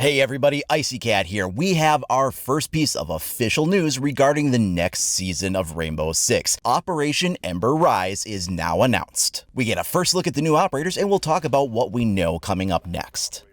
Hey everybody, Icy Cat here. We have our first piece of official news regarding the next season of Rainbow Six. Operation Ember Rise is now announced. We get a first look at the new operators and we'll talk about what we know coming up next.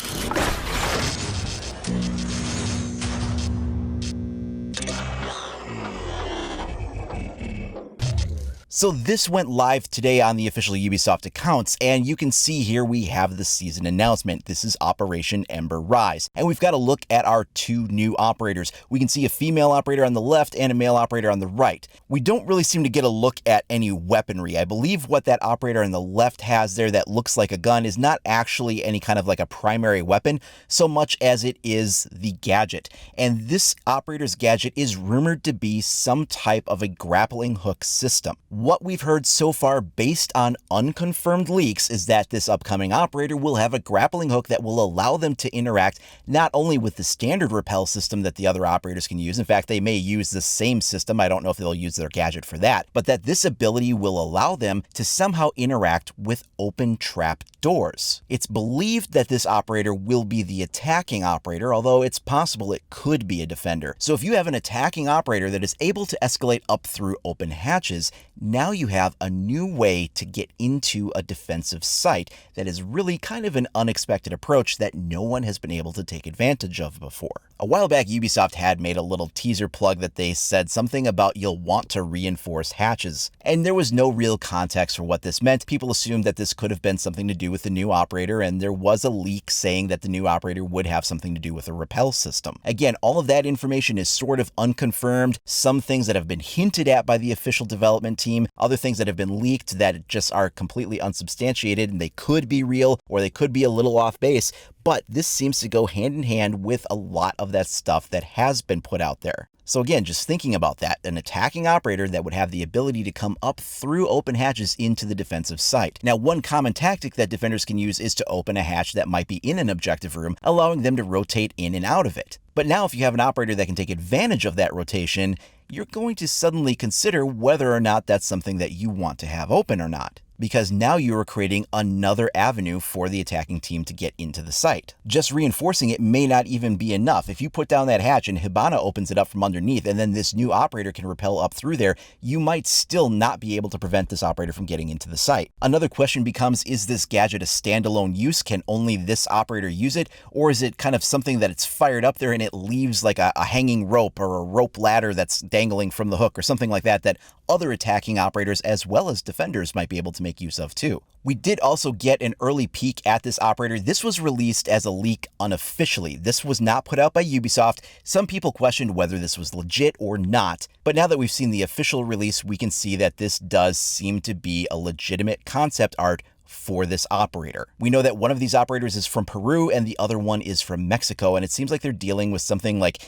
So this went live today on the official Ubisoft accounts, and you can see here we have the season announcement. This is Operation Ember Rise, and we've got a look at our two new operators. We can see a female operator on the left and a male operator on the right. We don't really seem to get a look at any weaponry. I believe what that operator on the left has there that looks like a gun is not actually any kind of like a primary weapon, so much as it is the gadget. And this operator's gadget is rumored to be some type of a grappling hook system. What we've heard so far based on unconfirmed leaks is that this upcoming operator will have a grappling hook that will allow them to interact not only with the standard rappel system that the other operators can use. In fact, they may use the same system. I don't know if they'll use their gadget for that, but that this ability will allow them to somehow interact with open trap doors. It's believed that this operator will be the attacking operator, although it's possible it could be a defender. So if you have an attacking operator that is able to escalate up through open hatches, now you have a new way to get into a defensive site that is really kind of an unexpected approach that no one has been able to take advantage of before. A while back, Ubisoft had made a little teaser plug that they said something about you'll want to reinforce hatches, and there was no real context for what this meant. People assumed that this could have been something to do with the new operator, and there was a leak saying that the new operator would have something to do with a rappel system. Again, all of that information is sort of unconfirmed. Some things that have been hinted at by the official development team, other things that have been leaked that just are completely unsubstantiated, and they could be real or they could be a little off base. But this seems to go hand in hand with a lot of that stuff that has been put out there. So again, just thinking about that, an attacking operator that would have the ability to come up through open hatches into the defensive site. Now, one common tactic that defenders can use is to open a hatch that might be in an objective room, allowing them to rotate in and out of it. But now if you have an operator that can take advantage of that rotation, you're going to suddenly consider whether or not that's something that you want to have open or not, because now you are creating another avenue for the attacking team to get into the site. Just reinforcing it may not even be enough. If you put down that hatch and Hibana opens it up from underneath and then this new operator can rappel up through there, you might still not be able to prevent this operator from getting into the site. Another question becomes, is this gadget a standalone use? Can only this operator use it? Or is it kind of something that it's fired up there and it leaves like a hanging rope or a rope ladder that's dangling from the hook or something like that, that other attacking operators as well as defenders might be able to make use of too? We did also get an early peek at this operator. This was released as a leak unofficially. This was not put out by Ubisoft. Some people questioned whether this was legit or not, but now that we've seen the official release, we can see that this does seem to be a legitimate concept art for this operator. We know that one of these operators is from Peru and the other one is from Mexico, and it seems like they're dealing with something like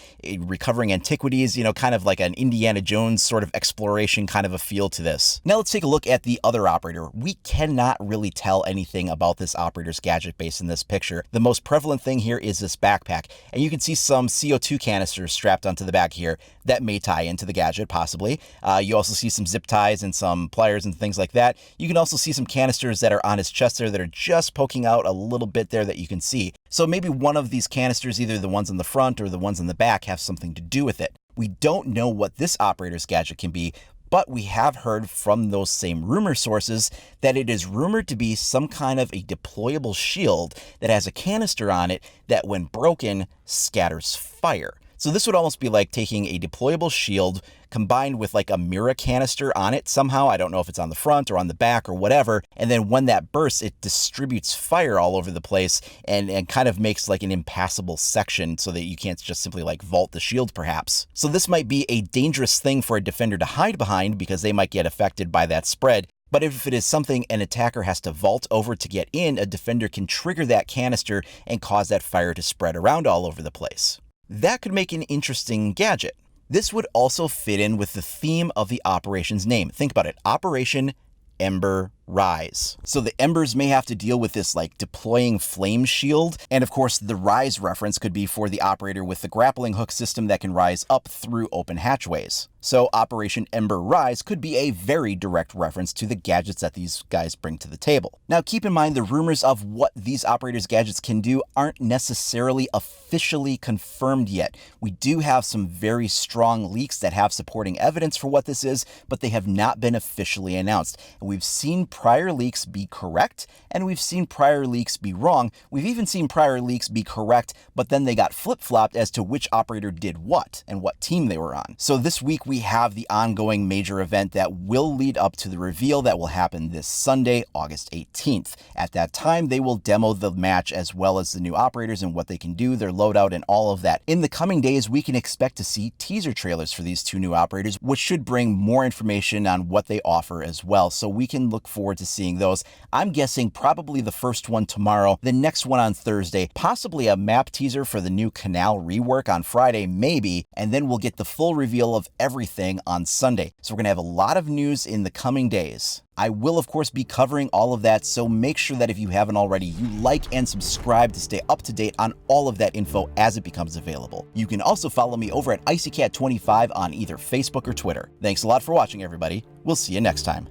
recovering antiquities, kind of like an Indiana Jones sort of exploration kind of a feel to this. Now let's take a look at the other operator. We cannot really tell anything about this operator's gadget base in this picture. The most prevalent thing here is this backpack, and you can see some CO2 canisters strapped onto the back here that may tie into the gadget, possibly. You also see some zip ties and some pliers and things like that. You can also see some canisters that are on his chest there that are just poking out a little bit there that you can see. So maybe one of these canisters, either the ones on the front or the ones on the back, have something to do with it. We don't know what this operator's gadget can be, but we have heard from those same rumor sources that it is rumored to be some kind of a deployable shield that has a canister on it that, when broken, scatters fire. So this would almost be like taking a deployable shield combined with like a mirror canister on it somehow. I don't know if it's on the front or on the back or whatever. And then when that bursts, it distributes fire all over the place and kind of makes like an impassable section so that you can't just simply like vault the shield perhaps. So this might be a dangerous thing for a defender to hide behind because they might get affected by that spread. But if it is something an attacker has to vault over to get in, a defender can trigger that canister and cause that fire to spread around all over the place. That could make an interesting gadget. This would also fit in with the theme of the operation's name. Think about it, Operation Ember Rise. So the Embers may have to deal with this like deploying flame shield, and of course the Rise reference could be for the operator with the grappling hook system that can rise up through open hatchways. So Operation Ember Rise could be a very direct reference to the gadgets that these guys bring to the table. Now keep in mind the rumors of what these operators' gadgets can do aren't necessarily officially confirmed yet. We do have some very strong leaks that have supporting evidence for what this is, but they have not been officially announced. And we've seen prior leaks be correct, and we've seen prior leaks be wrong. We've even seen prior leaks be correct, but then they got flip-flopped as to which operator did what and what team they were on. So this week we have the ongoing major event that will lead up to the reveal that will happen this Sunday, August 18th. At that time, they will demo the match as well as the new operators and what they can do, their loadout, and all of that. In the coming days, we can expect to see teaser trailers for these two new operators, which should bring more information on what they offer as well. So we can look forward to seeing those. I'm guessing probably the first one tomorrow, the next one on Thursday, possibly a map teaser for the new canal rework on Friday, maybe, and then we'll get the full reveal of everything on Sunday. So we're going to have a lot of news in the coming days. I will, of course, be covering all of that, so make sure that if you haven't already, you like and subscribe to stay up to date on all of that info as it becomes available. You can also follow me over at IcyCat25 on either Facebook or Twitter. Thanks a lot for watching, everybody. We'll see you next time.